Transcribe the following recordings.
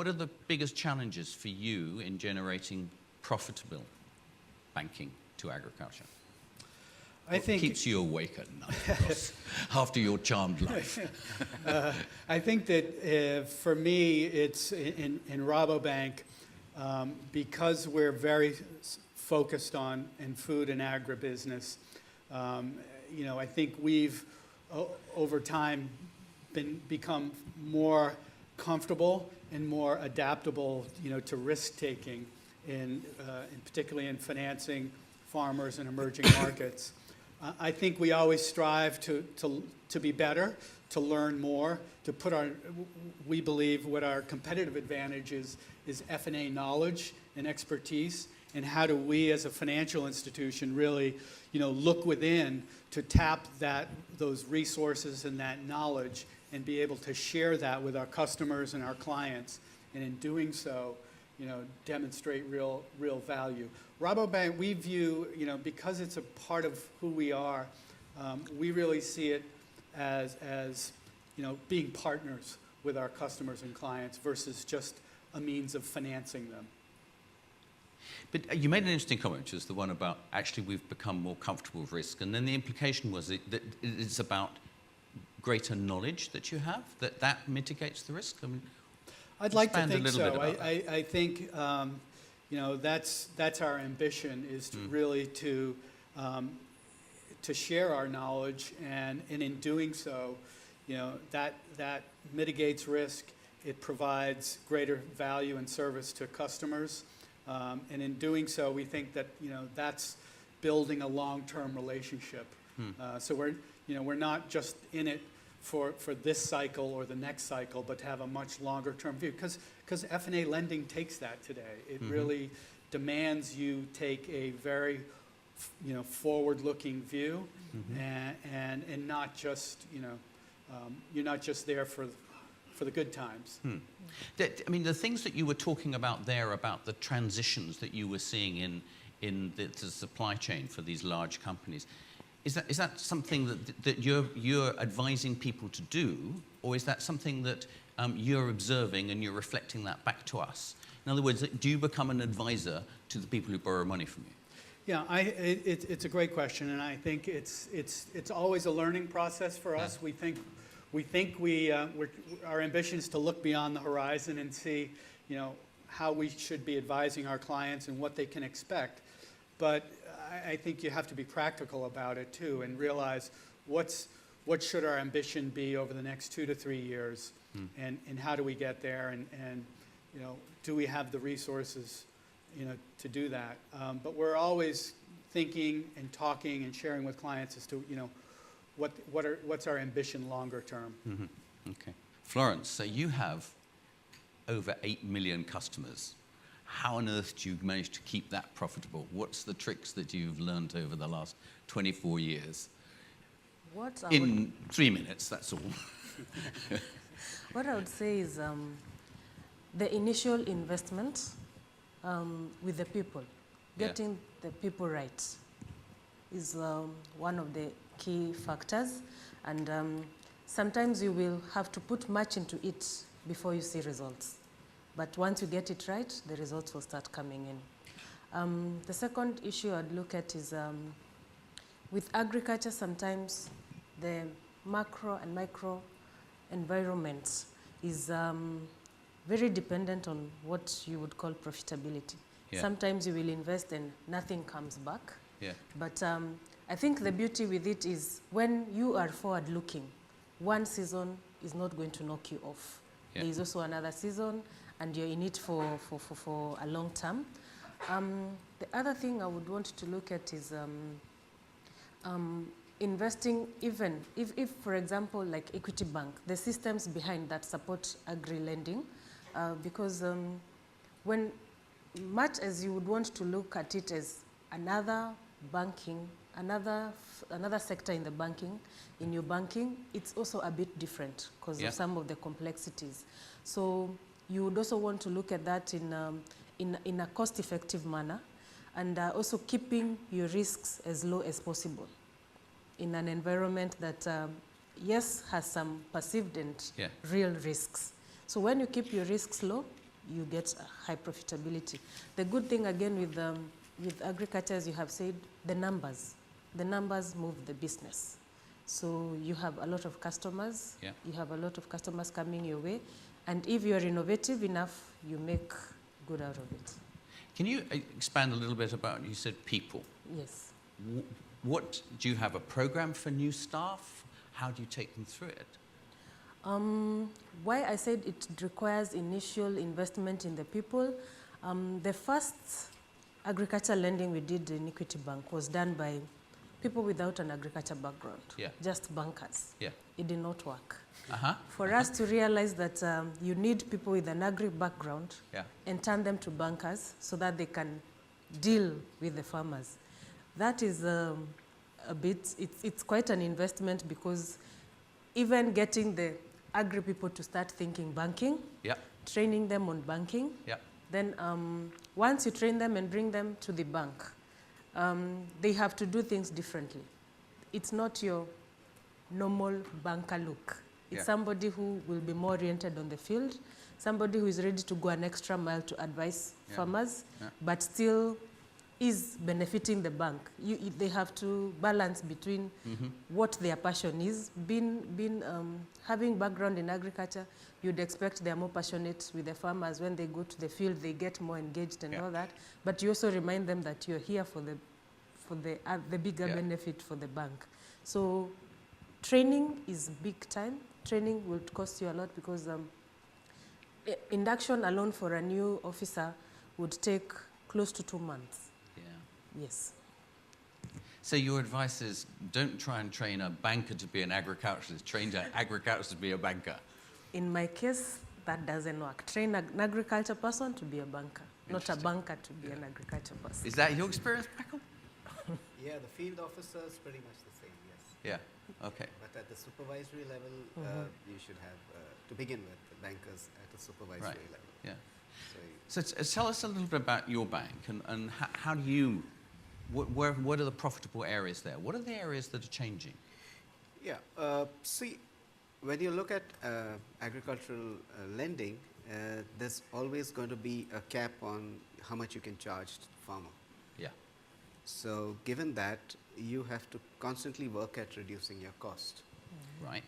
what are the biggest challenges for you in generating profitable banking to agriculture? I think keeps you awake at night, of course, after your charmed life. I think that for me, it's in Rabobank, because we're very focused on in food and agribusiness. I think we've over time become more comfortable and more adaptable, to risk taking, in particularly in financing farmers in emerging markets. I think we always strive to be better, to learn more, to put we believe what our competitive advantage is F&A knowledge and expertise, and how do we as a financial institution really, look within to tap those resources and that knowledge and be able to share that with our customers and our clients, and in doing so, demonstrate real value. Rabobank, we view, because it's a part of who we are, we really see it as being partners with our customers and clients versus just a means of financing them. But you made an interesting comment, which is the one about actually we've become more comfortable with risk, and then the implication was that it's about greater knowledge that you have, that mitigates the risk. I mean, I'd like to think so. I think that's our ambition, is to really to share our knowledge, and in doing so, that mitigates risk. It provides greater value and service to customers, and in doing so, we think that that's building a long-term relationship. So we're not just in it for this cycle or the next cycle, but to have a much longer term view. Because F&A lending takes that today. It really demands you take a very forward-looking view, and not just you're not just there for the good times. I mean, the things that you were talking about there, about the transitions that you were seeing in the supply chain for these large companies, is that something that you're advising people to do, or is that something that you're observing and you're reflecting that back to us? In other words, do you become an advisor to the people who borrow money from you? Yeah, it's a great question, and I think it's always a learning process for us. Yeah. Our ambition is to look beyond the horizon and see, how we should be advising our clients and what they can expect. But I think you have to be practical about it too, and realize what should our ambition be over the next 2 to 3 years, and how do we get there, and do we have the resources, to do that. But we're always thinking and talking and sharing with clients as to what's our ambition longer term. Okay, Florence. So you have over 8 million customers. How on earth do you manage to keep that profitable? What's the tricks that you've learned over the last 24 years? In 3 minutes, that's all. What I would say is the initial investment with the people, getting the people right, is one of the key factors. And sometimes you will have to put much into it before you see results. But once you get it right, the results will start coming in. The second issue I'd look at is with agriculture, sometimes the macro and micro environment is very dependent on what you would call profitability. Yeah. Sometimes you will invest and nothing comes back. Yeah. But I think the beauty with it is when you are forward-looking, one season is not going to knock you off. Yeah. There is also another season, and you're in it for a long term. The other thing I would want to look at is investing, even if, for example, like Equity Bank, the systems behind that support agri-lending, because when much as you would want to look at it as another banking, another sector in the banking, in your banking, it's also a bit different because of some of the complexities. So you would also want to look at that in a cost-effective manner, and also keeping your risks as low as possible in an environment that, yes, has some perceived and real risks. So when you keep your risks low, you get a high profitability. The good thing again with agriculture, as you have said, the numbers move the business. So you have a lot of customers, Yeah. you have a lot of customers coming your way, and if you're innovative enough, you make good out of it. Can you expand a little bit about, you said people. Yes. What, do you have a program for new staff? How do you take them through it? Why I said it requires initial investment in the people, the first agriculture lending we did in Equity Bank was done by people without an agriculture background, Yeah. just bankers. Yeah. It did not work. Uh-huh. For us to realize that you need people with an agri background Yeah. and turn them to bankers so that they can deal with the farmers. That is a bit, it's quite an investment, because even getting the agri people to start thinking banking, Yeah. training them on banking, Yeah. then once you train them and bring them to the bank, they have to do things differently. It's not your normal banker look. It's Yeah. somebody who will be more oriented on the field, somebody who is ready to go an extra mile to advise Yeah. farmers, Yeah. but still is benefiting the bank. They have to balance between what their passion is. Having background in agriculture, you'd expect they're more passionate with the farmers. When they go to the field, they get more engaged and Yeah. all that. But you also remind them that you're here for the bigger Yeah. benefit for the bank. So training is big time. Training will cost you a lot, because induction alone for a new officer would take close to 2 months. Yeah. Yes. So your advice is, don't try and train a banker to be an agriculturalist, train an agriculturalist to be a banker. In my case, that doesn't work. Train an agriculture person to be a banker, not a Interesting. banker to be an agriculture person. Is that your experience, Michael? Yeah, the field officer is pretty much the same, yes. Yeah. Okay. But at the supervisory level, you should have, to begin with, the bankers at the supervisory Right. level. Yeah. So So tell us a little bit about your bank, and how do you, what are the profitable areas there? What are the areas that are changing? yeah, see, when you look at agricultural lending, there's always going to be a cap on how much you can charge to the farmer. Yeah. So given that, you have to constantly work at reducing your cost. Right.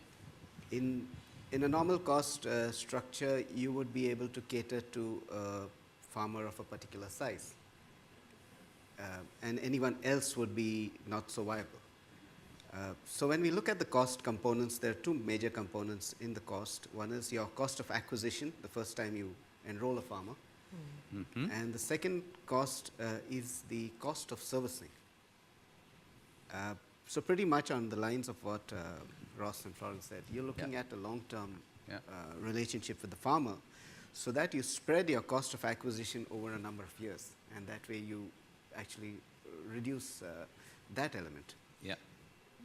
In a normal cost structure, you would be able to cater to a farmer of a particular size, and anyone else would be not so viable. So when we look at the cost components, there are two major components in the cost. One is your cost of acquisition, the first time you enroll a farmer, Mm-hmm. and the second cost is the cost of servicing. So pretty much on the lines of what Ross and Florence said, you're looking at a long-term Yeah. relationship with the farmer, so that you spread your cost of acquisition over a number of years, and that way you actually reduce that element. Yeah.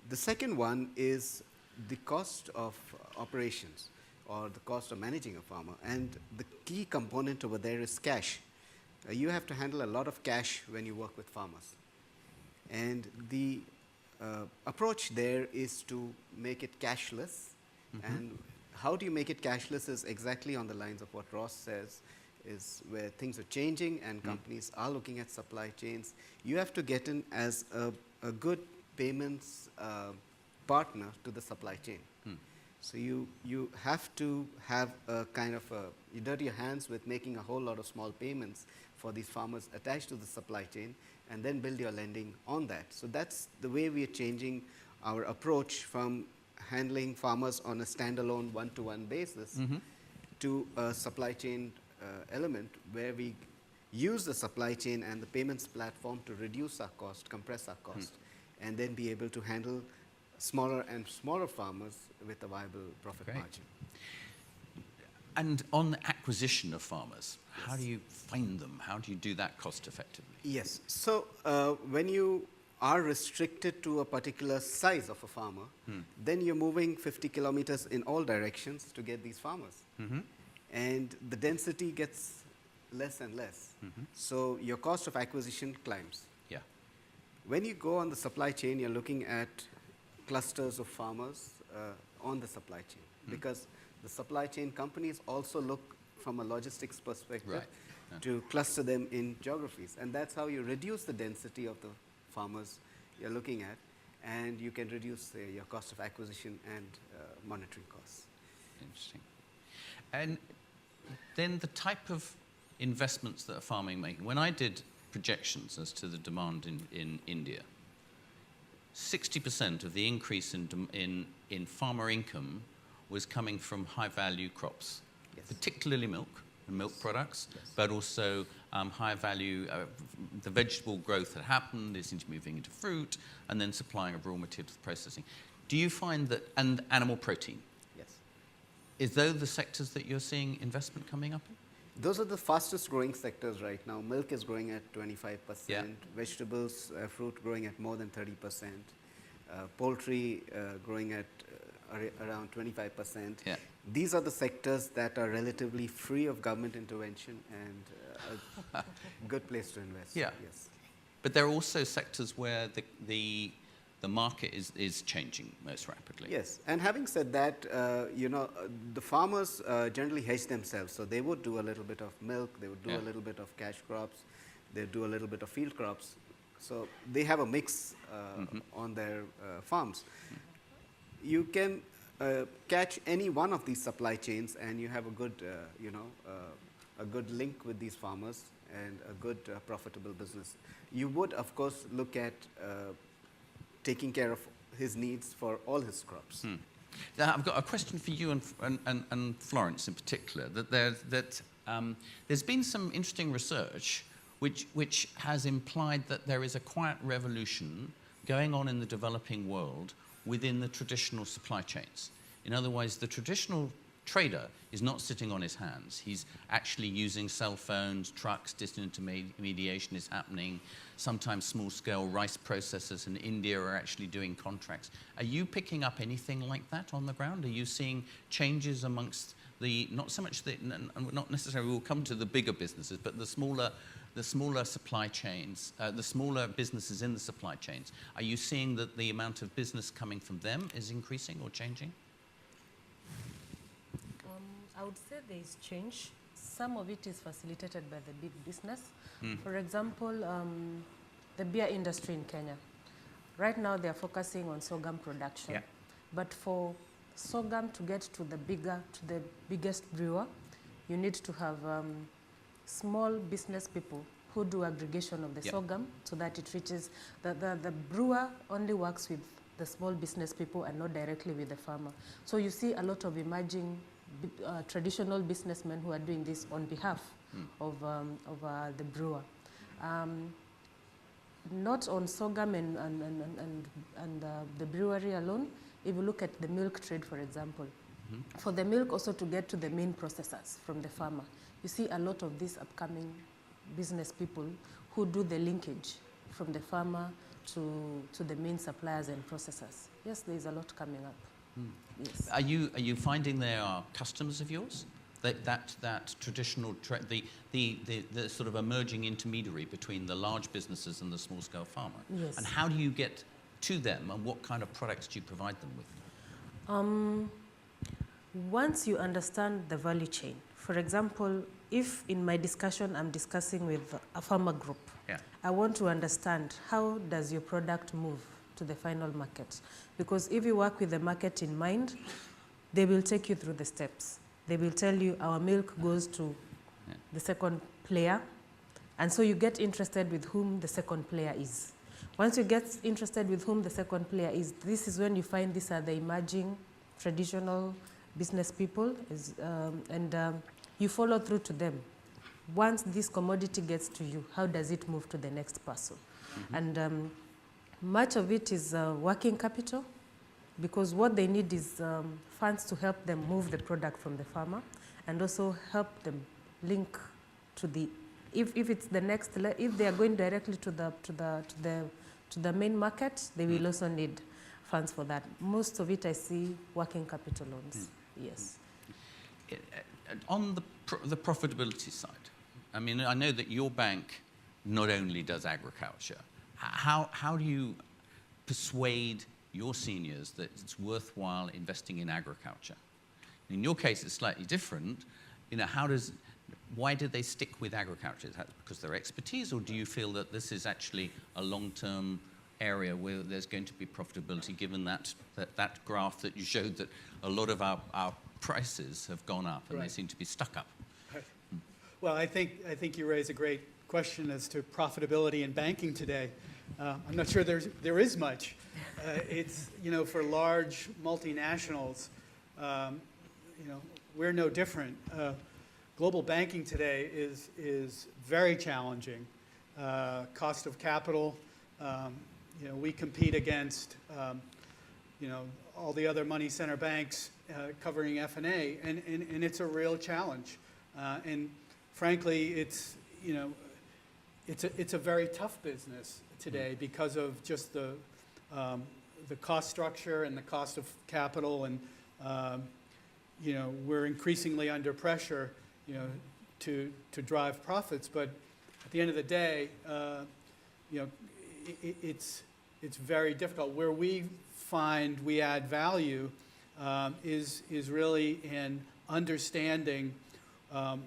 The second one is the cost of operations, or the cost of managing a farmer, and the key component over there is cash. You have to handle a lot of cash when you work with farmers, and the approach there is to make it cashless. And how do you make it cashless is exactly on the lines of what Ross says, is where things are changing and companies are looking at supply chains. You have to get in as a good payments partner to the supply chain. So you have to have a kind of you dirty your hands with making a whole lot of small payments for these farmers attached to the supply chain, and then build your lending on that. So that's the way we are changing our approach from handling farmers on a standalone one-to-one basis to a supply chain element where we use the supply chain and the payments platform to reduce our cost, compress our cost, and then be able to handle smaller and smaller farmers with a viable profit Great. margin. And on the acquisition of farmers, how do you find them? How do you do that cost effectively? Yes. So when you are restricted to a particular size of a farmer, then you're moving 50 kilometers in all directions to get these farmers. And the density gets less and less. So your cost of acquisition climbs. Yeah. When you go on the supply chain, you're looking at clusters of farmers on the supply chain, because the supply chain companies also look from a logistics perspective Right. Yeah. to cluster them in geographies. And that's how you reduce the density of the farmers you're looking at, and you can reduce your cost of acquisition and monitoring costs. Interesting. And then the type of investments that a farming making. When I did projections as to the demand in India, 60% of the increase in farmer income was coming from high-value crops, Yes. particularly milk and milk products, Yes. but also high-value, the vegetable growth that happened, it seems to be moving into fruit, and then supplying of raw materials for processing. Do you find that, and animal protein, Yes. is those the sectors that you're seeing investment coming up in? Those are the fastest growing sectors right now. Milk is growing at 25%, Yeah. vegetables, fruit growing at more than 30%, poultry growing at around 25%. Yeah. These are the sectors that are relatively free of government intervention and a good place to invest. Yeah. Yes. But there are also sectors where the market is changing most rapidly. Yes, and having said that, the farmers generally hedge themselves. So they would do a little bit of milk, they would do Yeah. a little bit of cash crops, they do a little bit of field crops. So they have a mix on their farms. You can catch any one of these supply chains, and you have a good, a good link with these farmers and a good profitable business. You would, of course, look at taking care of his needs for all his crops. Now, I've got a question for you and Florence in particular. There's been some interesting research which has implied that there is a quiet revolution going on in the developing world within the traditional supply chains. In other words, the traditional trader is not sitting on his hands. He's actually using cell phones, trucks, disintermediation is happening. Sometimes small-scale rice processors in India are actually doing contracts. Are you picking up anything like that on the ground? Are you seeing changes amongst not so much not necessarily we'll come to the bigger businesses, but the smaller supply chains, the smaller businesses in the supply chains? Are you seeing that the amount of business coming from them is increasing or changing? I would say there is change. Some of it is facilitated by the big business. For example, the beer industry in Kenya. Right now they are focusing on sorghum production. Yeah. But for sorghum to get to the biggest brewer, you need to have small business people who do aggregation of the sorghum so that it reaches, the brewer only works with the small business people and not directly with the farmer. So you see a lot of emerging traditional businessmen who are doing this on behalf of the brewer. Not on sorghum and the brewery alone. If you look at the milk trade, for example, for the milk also to get to the main processors from the farmer, you see a lot of these upcoming business people who do the linkage from the farmer to the main suppliers and processors. Yes, there is a lot coming up. Yes. Are you finding they are customers of yours? That traditional, the sort of emerging intermediary between the large businesses and the small-scale farmer? Yes. And how do you get to them, and what kind of products do you provide them with? Once you understand the value chain, for example, if in my discussion I'm discussing with a farmer group, I want to understand how does your product move to the final market. Because if you work with the market in mind, they will take you through the steps. They will tell you our milk goes to the second player, and so you get interested with whom the second player is. Once you get interested with whom the second player is, this is when you find these are the emerging traditional business people, and you follow through to them. Once this commodity gets to you, how does it move to the next person? And much of it is working capital, because what they need is funds to help them move the product from the farmer, and also help them link to the, if it's the next, if they are going directly to the main market, they will also need funds for that. Most of it I see working capital loans. Yes. On the profitability side, I mean, I know that your bank not only does agriculture. How do you persuade your seniors that it's worthwhile investing in agriculture? In your case, it's slightly different. why did they stick with agriculture? Is that because of their expertise, or do you feel that this is actually a long-term area where there's going to be profitability, given that graph that you showed that a lot of our prices have gone up and they seem to be stuck up? Right. Well, I think you raise a great question as to profitability in banking today. I'm not sure there is much. It's, for large multinationals, we're no different. Global banking today is very challenging. Cost of capital, we compete against, all the other money center banks covering F&A, and it's a real challenge. And frankly, it's a very tough business today because of just the cost structure and the cost of capital, and we're increasingly under pressure, to drive profits. But at the end of the day, it's very difficult. Where we find we add value is really in understanding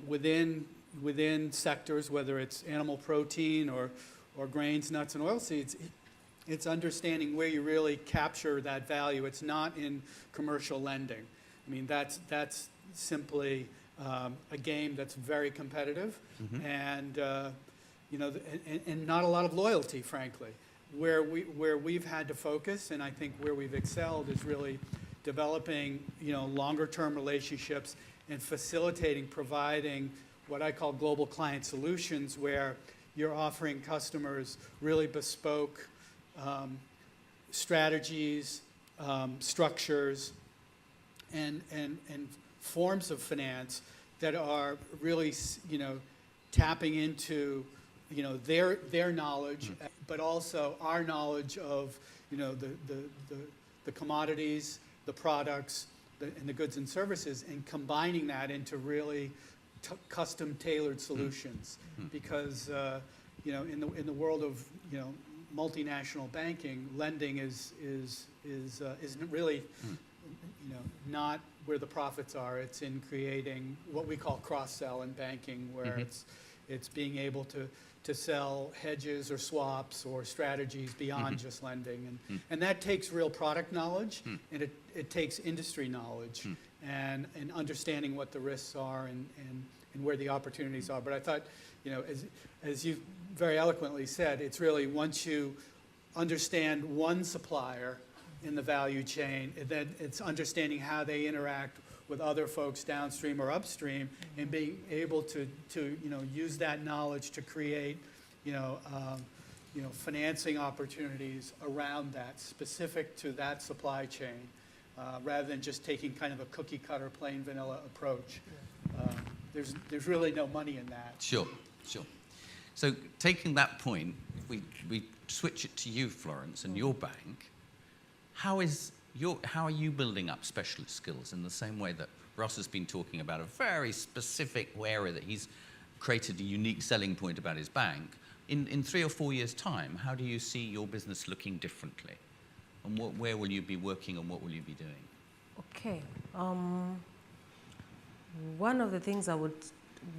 within sectors, whether it's animal protein or grains, nuts, and oilseeds. It's understanding where you really capture that value. It's not in commercial lending. I mean, that's simply a game that's very competitive, and and not a lot of loyalty, frankly. Where we've had to focus, and I think where we've excelled, is really developing longer-term relationships and facilitating, providing what I call global client solutions, where you're offering customers really bespoke strategies, structures, and forms of finance that are really, tapping into, their knowledge, but also our knowledge of, the commodities, the products, and the goods and services, and combining that into really custom-tailored solutions. Because, in the world of, multinational banking, lending is really, not where the profits are. It's in creating what we call cross-sell in banking, where it's being able to sell hedges or swaps or strategies beyond just lending. And that takes real product knowledge, and it takes industry knowledge, and understanding what the risks are and where the opportunities are. But I thought, as you very eloquently said, it's really once you understand one supplier in the value chain, then it's understanding how they interact with other folks downstream or upstream, and being able to use that knowledge to create financing opportunities around that, specific to that supply chain, rather than just taking kind of a cookie cutter, plain vanilla approach. There's really no money in that. Sure. So taking that point, if we switch it to you, Florence, and your bank, how are you building up specialist skills in the same way that Ross has been talking about a very specific area that he's created a unique selling point about his bank? In 3 or 4 years' time, how do you see your business looking differently? And where will you be working, and what will you be doing? Okay. One of the things I would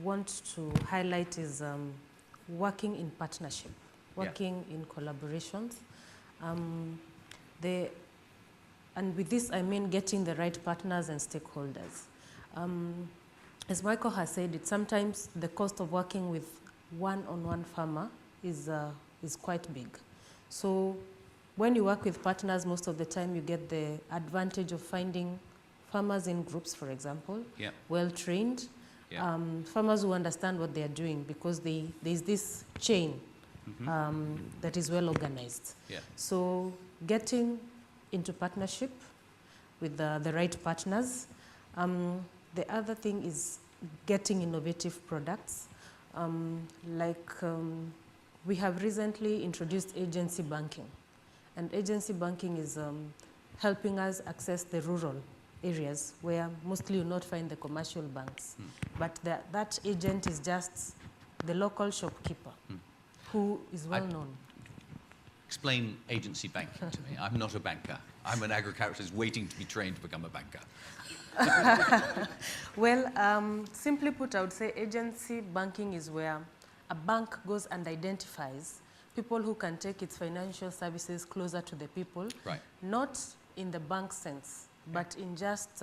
want to highlight is working in partnership, working in collaborations. And with this, I mean getting the right partners and stakeholders. As Michael has said, sometimes the cost of working with one-on-one farmer is quite big. So when you work with partners, most of the time you get the advantage of finding farmers in groups, for example, well-trained, farmers who understand what they are doing, because there's this chain that is well organized. So getting into partnership with the right partners. The other thing is getting innovative products. We have recently introduced agency banking. And agency banking is helping us access the rural areas where mostly you'll not find the commercial banks. But that agent is just the local shopkeeper who is well known. Explain agency banking to me. I'm not a banker. I'm an agriculturalist waiting to be trained to become a banker. Well, simply put, I would say agency banking is where a bank goes and identifies people who can take its financial services closer to the people. Right. Not in the bank sense, but in just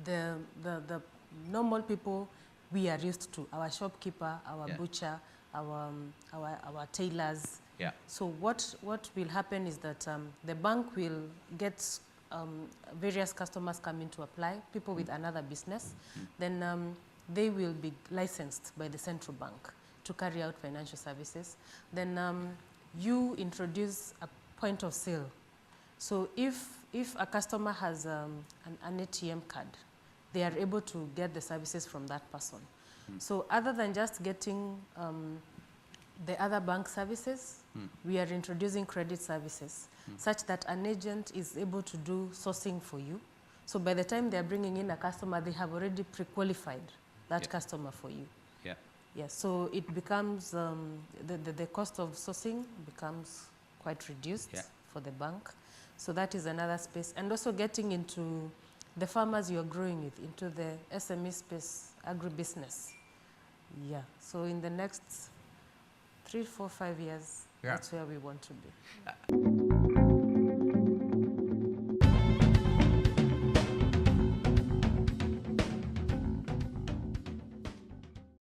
the normal people we are used to, our shopkeeper, our Yeah. butcher, our tailors. Yeah. So what will happen is that the bank will get various customers coming to apply, people with another business. Then they will be licensed by the central bank to carry out financial services. Then you introduce a point of sale. So if a customer has an ATM card, they are able to get the services from that person. So other than just getting the other bank services, we are introducing credit services such that an agent is able to do sourcing for you. So by the time they are bringing in a customer, they have already pre-qualified that Yeah. customer for you. Yeah. Yes, so it becomes, the cost of sourcing becomes quite reduced Yeah. for the bank. So that is another space. And also getting into the farmers you're growing with, into the SME space, agribusiness. Yeah, so in the next 3, 4, 5 years, Yeah. that's where we want to be.